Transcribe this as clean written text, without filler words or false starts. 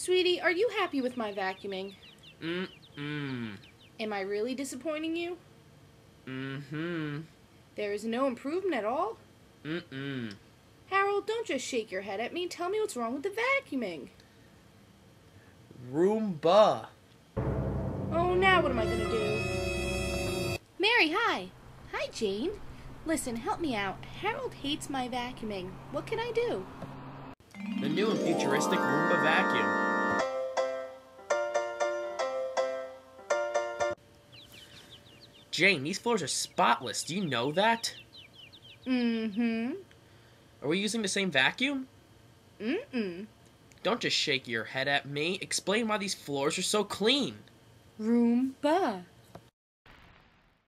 Sweetie, are you happy with my vacuuming? Mm-mm. Am I really disappointing you? Mm-hmm. There is no improvement at all? Mm-mm. Harold, don't just shake your head at me. Tell me what's wrong with the vacuuming. Roomba. Oh, now what am I going to do? Mary, hi. Hi, Jane. Listen, help me out. Harold hates my vacuuming. What can I do? The new and futuristic Roomba vacuum. Jane, these floors are spotless. Do you know that? Mm-hmm. Are we using the same vacuum? Mm-mm. Don't just shake your head at me. Explain why these floors are so clean. Roomba.